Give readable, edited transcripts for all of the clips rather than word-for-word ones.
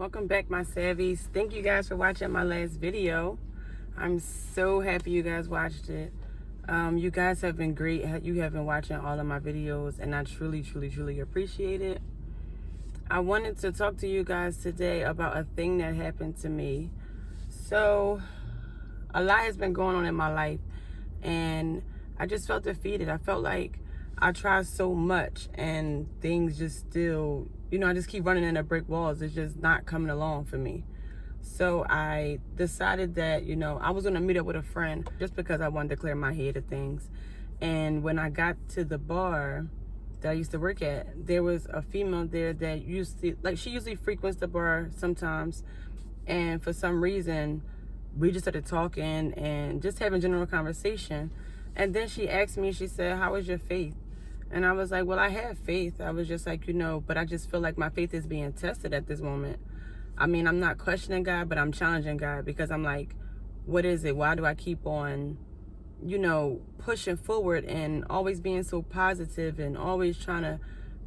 Welcome back, my savvies. Thank you guys for watching my last video. I'm so happy you guys watched it. You guys have been great. You have been watching all of my videos, and I truly appreciate it. I wanted to talk to you guys today about a thing that happened to me. So a lot has been going on in my life, and I just felt defeated. I felt like I tried so much and things just still, I just keep running into brick walls. It's just not coming along for me. So I decided that, I was going to meet up with a friend just because I wanted to clear my head of things. And when I got to the bar that I used to work at, there was a female there that she usually frequents the bar sometimes. And for some reason, we just started talking and just having general conversation. And then she asked me, she said, "How is your faith?" And I was like, well, I have faith. I was just like, but I just feel like my faith is being tested at this moment. I mean, I'm not questioning God, but I'm challenging God, because I'm like, what is it? Why do I keep on, pushing forward and always being so positive and always trying to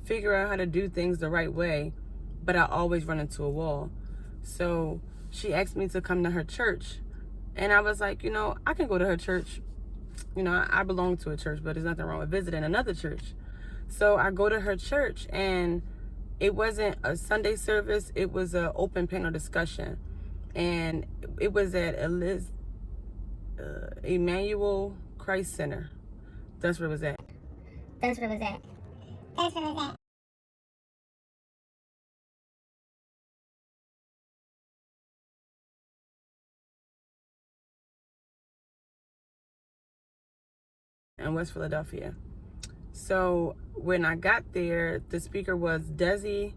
figure out how to do things the right way, but I always run into a wall? So she asked me to come to her church. And I was like, I can go to her church. I belong to a church, but there's nothing wrong with visiting another church. So I go to her church, and it wasn't a Sunday service. It was an open panel discussion. And it was at Emmanuel Christ Center. That's where it was at. That's where it was at. That's where it was at. In West Philadelphia. So when I got there, the speaker was Desi,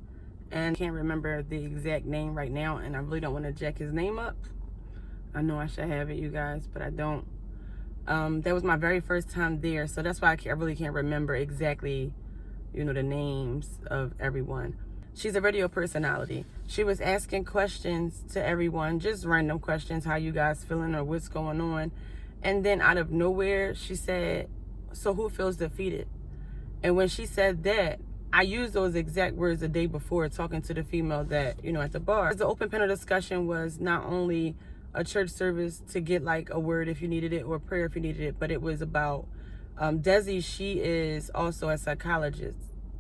and I can't remember the exact name right now, and I really don't want to jack his name up. I know I should have it, you guys, but I don't. That was my very first time there, so that's why I really can't remember exactly, the names of everyone. She's a radio personality. She was asking questions to everyone, just random questions, how you guys feeling or what's going on. And then out of nowhere, she said, "So who feels defeated?" And when she said that, I used those exact words the day before talking to the female that, at the bar. The open panel discussion was not only a church service to get like a word if you needed it or prayer if you needed it, but it was about Desi. She is also a psychologist.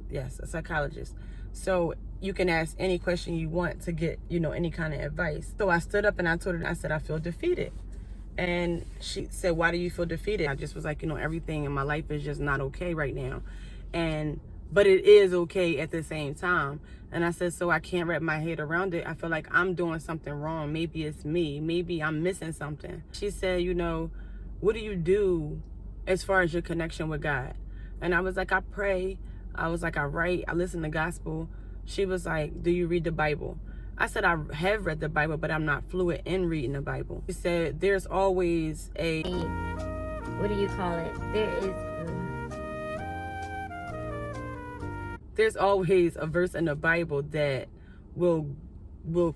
Yes, a psychologist. So you can ask any question you want to get, any kind of advice. So I stood up and I told her, I said, "I feel defeated." And she said, "Why do you feel defeated?" I just was like, everything in my life is just not okay right now. But it is okay at the same time. And I said, so I can't wrap my head around it. I feel like I'm doing something wrong. Maybe it's me. Maybe I'm missing something. She said, what do you do as far as your connection with God? And I was like, I pray. I was like, I write. I listen to gospel. She was like, do you read the Bible? I said, I have read the Bible, but I'm not fluent in reading the Bible. She said, there's always what do you call it? There's always a verse in the Bible that will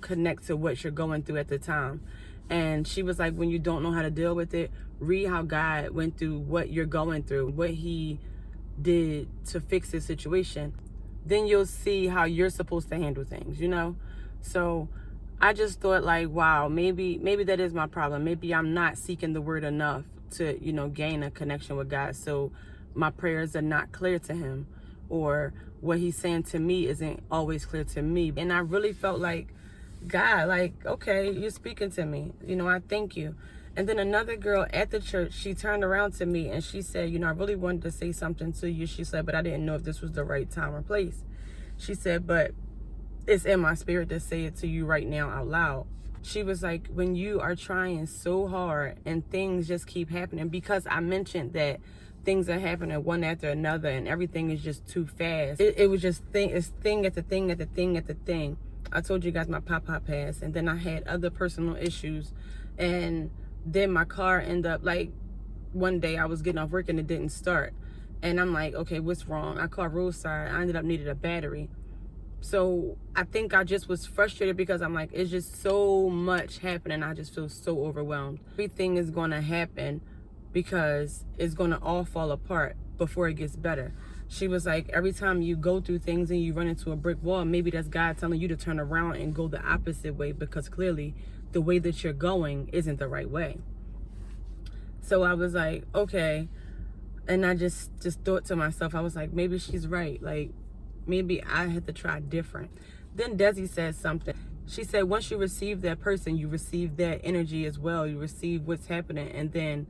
connect to what you're going through at the time. And she was like, when you don't know how to deal with it, read how God went through what you're going through, what he did to fix the situation. Then you'll see how you're supposed to handle things, So I just thought like, wow, maybe that is my problem. Maybe I'm not seeking the word enough to, gain a connection with God. So my prayers are not clear to him, or what he's saying to me isn't always clear to me. And I really felt like, God, like, okay, you're speaking to me. I thank you. And then another girl at the church, she turned around to me and she said, I really wanted to say something to you. She said, but I didn't know if this was the right time or place. She said, but it's in my spirit to say it to you right now out loud. She was like, when you are trying so hard and things just keep happening, because I mentioned that things are happening one after another and everything is just too fast. It was just thing after thing after thing after thing. I told you guys my pop passed, and then I had other personal issues, and then my car ended up, like, one day I was getting off work and it didn't start. And I'm like, okay, what's wrong? I called roadside. I ended up needing a battery. So I think I just was frustrated because I'm like, it's just so much happening. I just feel so overwhelmed. Everything is going to happen because it's going to all fall apart before it gets better. she was like, every time you go through things and you run into a brick wall, maybe that's God telling you to turn around and go the opposite way, because clearly the way that you're going isn't the right way. So I was like, okay. And I just thought to myself, I was like, maybe she's right. Like, maybe I had to try different. Then Desi said something. She said, once you receive that person, you receive that energy as well. You receive what's happening. And then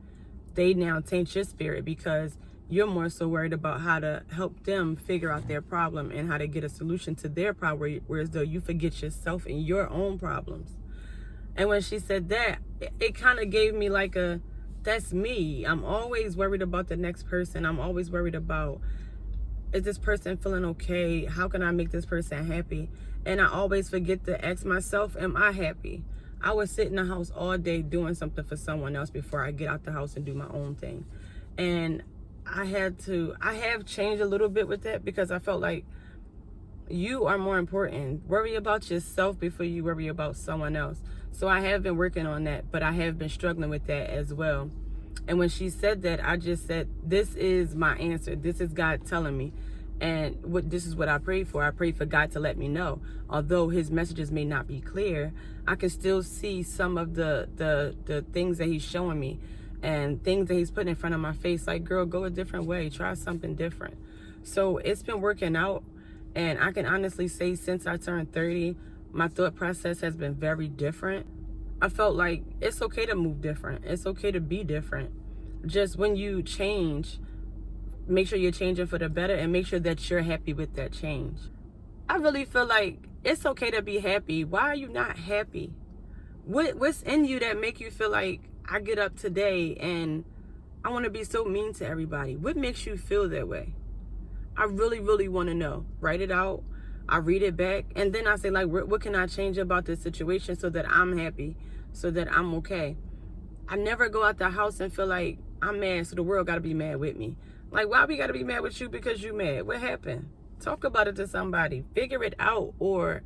they now taint your spirit, because you're more so worried about how to help them figure out their problem and how to get a solution to their problem, whereas though you forget yourself and your own problems. And when she said that, it kind of gave me like a, that's me. I'm always worried about the next person. I'm always worried about, is this person feeling okay? How can I make this person happy? And I always forget to ask myself, am I happy? I would sit in the house all day doing something for someone else before I get out the house and do my own thing. And I have changed a little bit with that, because I felt like you are more important. Worry about yourself before you worry about someone else. So I have been working on that, but I have been struggling with that as well. And when she said that, I just said, this is my answer. This is God telling me. And this is what I prayed for. I prayed for God to let me know. Although his messages may not be clear, I can still see some of the things that he's showing me and things that he's putting in front of my face. Like, girl, go a different way. Try something different. So it's been working out. And I can honestly say, since I turned 30, my thought process has been very different. I felt like it's okay to move different. It's okay to be different. Just when you change, make sure you're changing for the better, and make sure that you're happy with that change. I really feel like it's okay to be happy. Why are you not happy? What's in you that make you feel like, I get up today and I want to be so mean to everybody? What makes you feel that way? I really, really want to know. Write it out. I read it back, and then I say, like, what can I change about this situation so that I'm happy, so that I'm okay? I never go out the house and feel like I'm mad, so the world got to be mad with me. Like, why we got to be mad with you because you mad? What happened? Talk about it to somebody. Figure it out, or,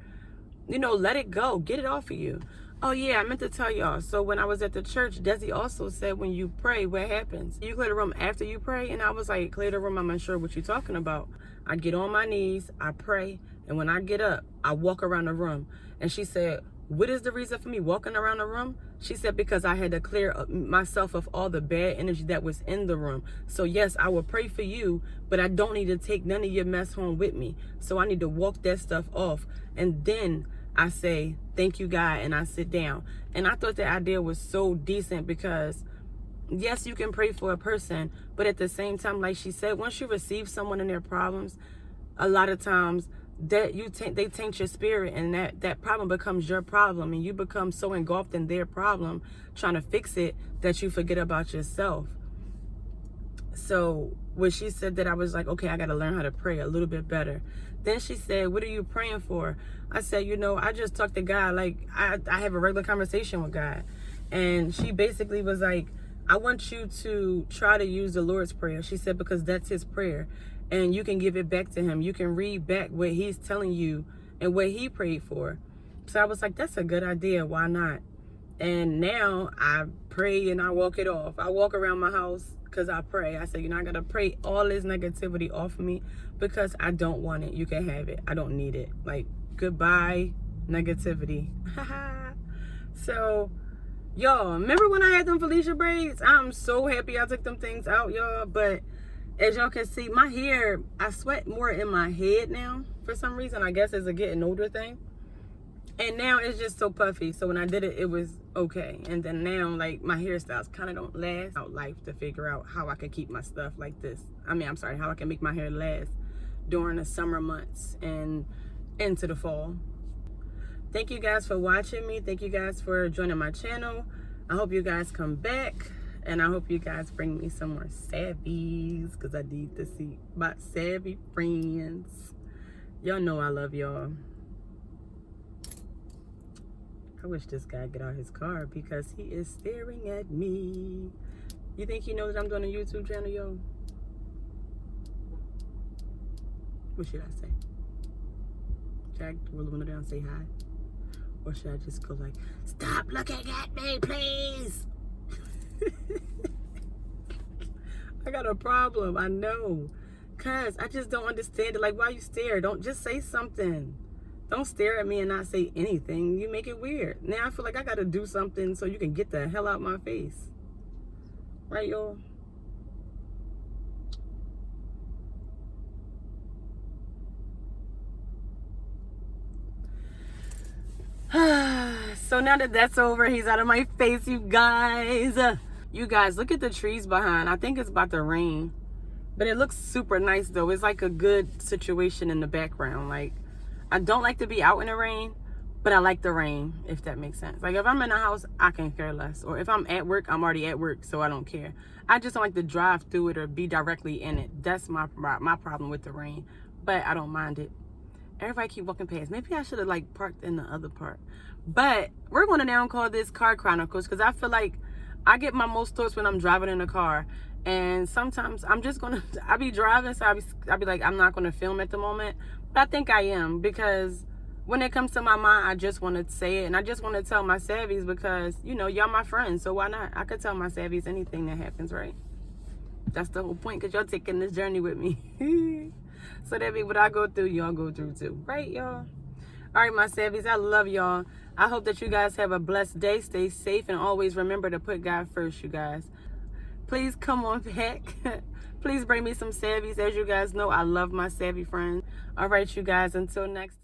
let it go. Get it off of you. Oh, yeah, I meant to tell y'all. So when I was at the church, Desi also said, when you pray, what happens? You clear the room after you pray? And I was like, clear the room, I'm unsure what you're talking about. I get on my knees, I pray, and when I get up, I walk around the room. And she said, what is the reason for me walking around the room? She said, because I had to clear myself of all the bad energy that was in the room. So yes, I will pray for you, but I don't need to take none of your mess home with me. So I need to walk that stuff off. And then I say, thank you, God, and I sit down. And I thought that idea was so decent, because yes, you can pray for a person, but at the same time, like she said, once you receive someone and their problems, a lot of times that they taint your spirit, and that problem becomes your problem, and you become so engulfed in their problem trying to fix it that you forget about yourself. So when she said that, I was like, okay, I got to learn how to pray a little bit better. Then she said, what are you praying for? I said, I just talked to God. Like, I have a regular conversation with God. And she basically was like, I want you to try to use the Lord's Prayer. She said, because that's his prayer. And you can give it back to him. You can read back what he's telling you and what he prayed for. So I was like, that's a good idea. Why not? And now I pray and I walk it off. I walk around my house because I pray. I say, I got to pray all this negativity off of me, because I don't want it. You can have it. I don't need it. Like, goodbye, negativity. So, y'all, remember when I had them Felicia braids? I'm so happy I took them things out, y'all. But as y'all can see, my hair, I sweat more in my head now for some reason. I guess it's a getting older thing. And now it's just so puffy. So when I did it, it was okay. And then now, like, my hairstyles kind of don't last out life to figure out how I can keep my stuff like this. How I can make my hair last during the summer months and into the fall. Thank you guys for watching me. Thank you guys for joining my channel. I hope you guys come back. And I hope you guys bring me some more savvies, because I need to see my savvy friends. Y'all know I love y'all. I wish this guy get out his car, because he is staring at me. You think he knows that I'm doing a YouTube channel, yo? What should I say? Should I roll the window down and say hi? Or should I just go like, stop looking at me, please? I got a problem, I know. Cause I just don't understand it. Like, why you stare? Don't just say something. Don't stare at me and not say anything. You make it weird. Now I feel like I gotta do something so you can get the hell out my face. Right, y'all? So now that that's over, he's out of my face, you guys. You guys, look at the trees behind. I think it's about to rain. But it looks super nice, though. It's like a good situation in the background. Like, I don't like to be out in the rain, but I like the rain, if that makes sense. Like, if I'm in the house, I can care less. Or if I'm at work, I'm already at work, so I don't care. I just don't like to drive through it or be directly in it. That's my problem with the rain. But I don't mind it. Everybody keep walking past. Maybe I should have, like, parked in the other part. But we're going to now call this Car Chronicles, because I feel like I get my most thoughts when I'm driving in a car. And sometimes I'm just going to, I be driving, so I'll be like, I'm not going to film at the moment. But I think I am, because when it comes to my mind, I just want to say it. And I just want to tell my savvies because, you know, y'all my friends. So why not? I could tell my savvies anything that happens, right? That's the whole point, because y'all taking this journey with me. So that means what I go through, y'all go through too. Right, y'all? All right, my savvies, I love y'all. I hope that you guys have a blessed day. Stay safe and always remember to put God first, you guys. Please come on back. Please bring me some savvies. As you guys know, I love my savvy friends. All right, you guys, until next time.